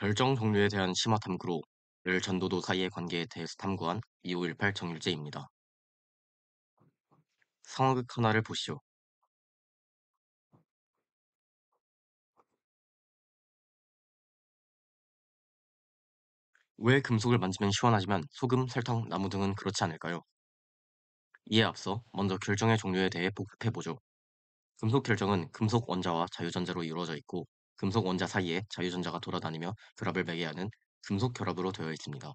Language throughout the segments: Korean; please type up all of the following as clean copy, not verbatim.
결정 종류에 대한 심화 탐구로 열 전도도 사이의 관계에 대해서 탐구한 2518 정일제입니다. 상황극 하나를 보시오. 왜 금속을 만지면 시원하지만 소금, 설탕, 나무 등은 그렇지 않을까요? 이에 앞서 먼저 결정의 종류에 대해 복습해보죠. 금속 결정은 금속 원자와 자유전자로 이루어져 있고 금속 원자 사이에 자유전자가 돌아다니며 결합을 매개 하는 금속 결합으로 되어 있습니다.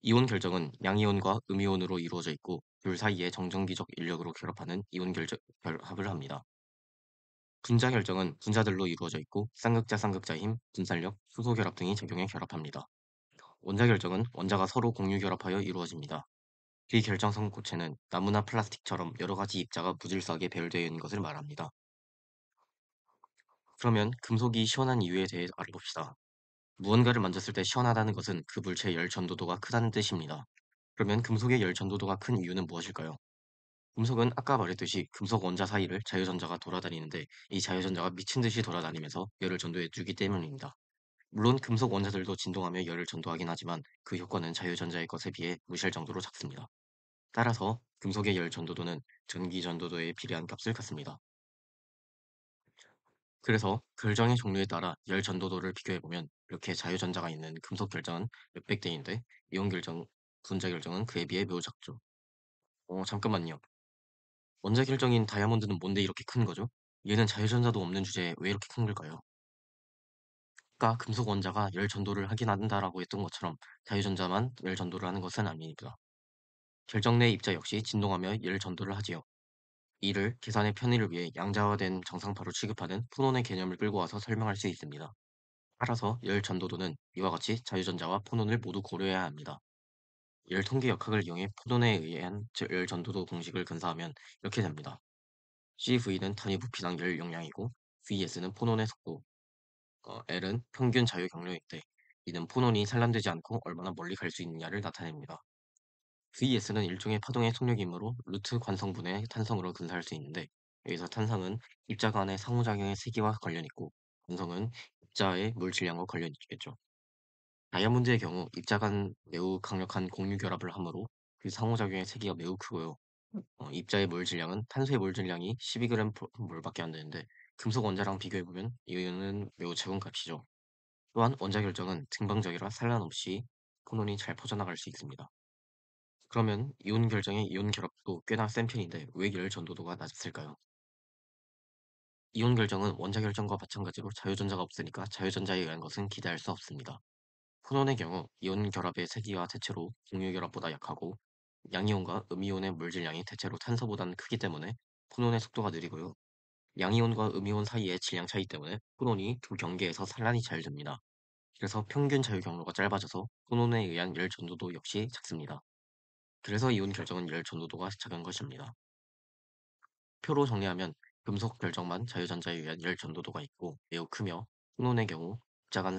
이온 결정은 양이온과 음이온으로 이루어져 있고 둘 사이에 정전기적 인력으로 결합하는 이온 결합을 합니다. 분자 결정은 분자들로 이루어져 있고 쌍극자 힘, 분산력, 수소 결합 등이 작용해 결합합니다. 원자 결정은 원자가 서로 공유 결합하여 이루어집니다. 비결정성 고체는 나무나 플라스틱처럼 여러 가지 입자가 무질서하게 배열되어 있는 것을 말합니다. 그러면 금속이 시원한 이유에 대해 알아봅시다. 무언가를 만졌을 때 시원하다는 것은 그 물체의 열 전도도가 크다는 뜻입니다. 그러면 금속의 열 전도도가 큰 이유는 무엇일까요? 금속은 아까 말했듯이 금속 원자 사이를 자유전자가 돌아다니는데 이 자유전자가 미친 듯이 돌아다니면서 열을 전도해 주기 때문입니다. 물론 금속 원자들도 진동하며 열을 전도하긴 하지만 그 효과는 자유전자의 것에 비해 무시할 정도로 작습니다. 따라서 금속의 열 전도도는 전기 전도도에 비례한 값을 갖습니다. 그래서 결정의 종류에 따라 열 전도도를 비교해보면 이렇게 자유전자가 있는 금속 결정은 몇백 대인데 이온 결정, 분자 결정은 그에 비해 매우 작죠. 잠깐만요. 원자 결정인 다이아몬드는 뭔데 이렇게 큰 거죠? 얘는 자유전자도 없는 주제에 왜 이렇게 큰 걸까요? 아까 금속 원자가 열 전도를 하긴 한다라고 했던 것처럼 자유전자만 열 전도를 하는 것은 아닙니다. 결정 내 입자 역시 진동하며 열 전도를 하지요. 이를 계산의 편의를 위해 양자화된 정상파로 취급하는 푸논의 개념을 끌고 와서 설명할 수 있습니다. 따라서 열 전도도는 이와 같이 자유전자와 푸논을 모두 고려해야 합니다. 열 통계 역학을 이용해 푸논에 의한 열 전도도 공식을 근사하면 이렇게 됩니다. CV는 단위 부피당 열 용량이고 VS는 푸논의 속도, L은 평균 자유 경로인데 이는 푸논이 산란되지 않고 얼마나 멀리 갈 수 있느냐를 나타냅니다. VS는 일종의 파동의 속력이므로 루트 관성분의 탄성으로 근사할 수 있는데 여기서 탄성은 입자 간의 상호작용의 세기와 관련 있고 관성은 입자의 물 질량과 관련 있겠죠. 다이아몬드의 경우 입자 간 매우 강력한 공유 결합을 하므로 그 상호작용의 세기가 매우 크고요. 입자의 몰 질량은 탄소의 몰 질량이 12g/몰밖에 안 되는데 금속 원자랑 비교해보면 이거는 매우 적은 값이죠. 또한 원자 결정은 등방적이라 산란 없이 폰온이 잘 퍼져나갈 수 있습니다. 그러면 이온 결정의 이온 결합도 꽤나 센 편인데 왜 열 전도도가 낮았을까요? 이온 결정은 원자 결정과 마찬가지로 자유전자가 없으니까 자유전자에 의한 것은 기대할 수 없습니다. 폰온의 경우 이온 결합의 세기가 대체로 공유 결합보다 약하고 양이온과 음이온의 물질량이 대체로 탄소보다는 크기 때문에 폰온의 속도가 느리고요. 양이온과 음이온 사이의 질량 차이 때문에 폰온이 두 경계에서 산란이 잘 됩니다. 그래서 평균 자유 경로가 짧아져서 폰온에 의한 열 전도도 역시 작습니다. 그래서 이온 결정은 열 전도도가 작은 것입니다. 표로 정리하면 금속 결정만 자유전자에 의한 열 전도도가 있고 매우 크며 폰온의 경우 입자간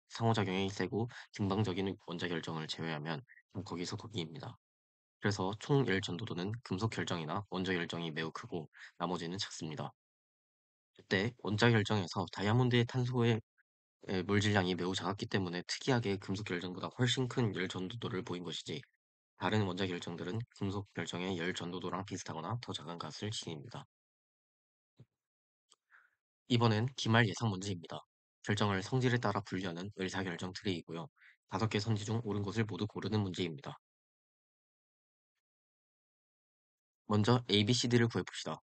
상호작용이 세고 등방적인 원자 결정을 제외하면 거기서 거기입니다. 그래서 총 열 전도도는 금속 결정이나 원자 결정이 매우 크고 나머지는 작습니다. 이때 원자 결정에서 다이아몬드의 탄소의 물질량이 매우 작았기 때문에 특이하게 금속 결정보다 훨씬 큰 열 전도도를 보인 것이지 다른 원자 결정들은 금속 결정의 열 전도도랑 비슷하거나 더 작은 값을 지닙니다. 이번엔 기말 예상 문제입니다. 결정을 성질에 따라 분류하는 의사결정 트리이고요. 5개 선지 중 옳은 것을 모두 고르는 문제입니다. 먼저 A, B, C, D를 구해봅시다.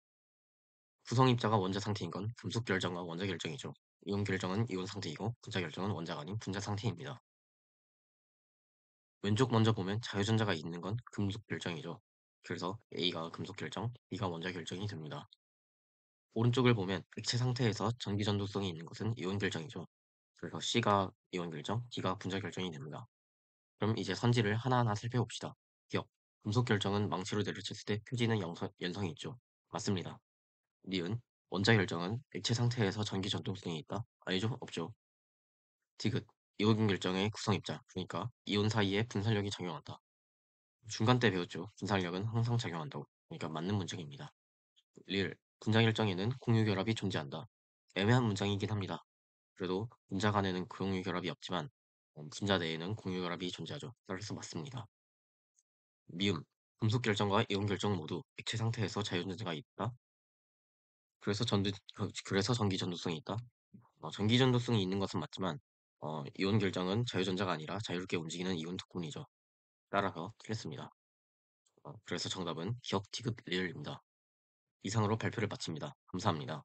구성 입자가 원자 상태인 건 금속 결정과 원자 결정이죠. 이온 결정은 이온 상태이고 분자 결정은 원자가 아닌 분자 상태입니다. 왼쪽 먼저 보면 자유전자가 있는 건 금속 결정이죠. 그래서 A가 금속 결정, B가 원자 결정이 됩니다. 오른쪽을 보면 액체 상태에서 전기 전도성이 있는 것은 이온 결정이죠. 그래서 C가 이온 결정, D가 분자 결정이 됩니다. 그럼 이제 선지를 하나하나 살펴봅시다. 기억, 금속 결정은 망치로 내려쳤을 때 표지는 연성이 있죠. 맞습니다. 니은, 원자 결정은 액체 상태에서 전기 전도성이 있다? 아니죠? 없죠. 디귿, 이온 결정의 구성 입자, 그러니까 이온 사이에 분산력이 작용한다. 중간 때 배웠죠. 분산력은 항상 작용한다고. 그러니까 맞는 문장입니다. 리을, 분자 결정에는 공유 결합이 존재한다. 애매한 문장이긴 합니다. 그래도 분자 간에는 공유 결합이 없지만 분자 내에는 공유 결합이 존재하죠. 따라서 맞습니다. 미음. 금속 결정과 이온 결정 모두 액체 상태에서 자유전자가 있다. 그래서 전기 전도성이 있다. 전기 전도성이 있는 것은 맞지만 이온 결정은 자유전자가 아니라 자유롭게 움직이는 이온 특분이죠. 따라서 틀렸습니다. 그래서 정답은 기억, 디귿, 리을입니다. 이상으로 발표를 마칩니다. 감사합니다.